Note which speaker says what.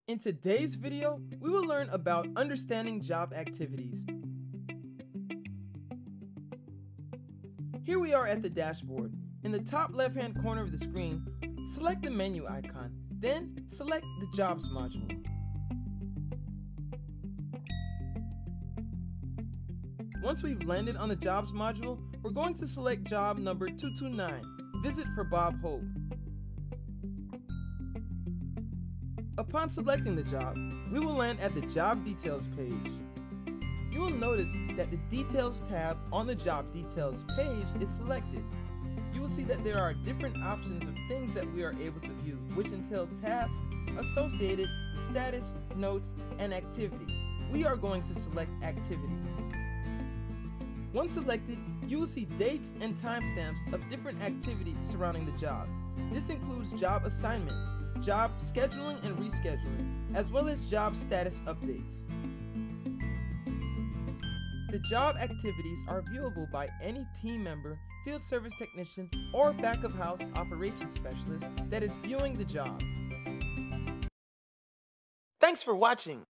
Speaker 1: In today's video, we will learn about understanding job activities. Here we are at the dashboard. In the top left-hand corner of the screen, select the menu icon, then select the Jobs module. Once we've landed on the Jobs module, we're going to select job number 229, Visit for Bob Hope. Upon selecting the job, we will land at the Job Details page. You will notice that the Details tab on the Job Details page is selected. You will see that there are different options of things that we are able to view, which entail tasks, associated, status, notes, and activity. We are going to select activity. Once selected, you will see dates and timestamps of different activities surrounding the job. This includes job assignments, job scheduling and rescheduling, as well as job status updates. The job activities are viewable by any team member, field service technician, or back-of-house operations specialist that is viewing the job. Thanks for watching!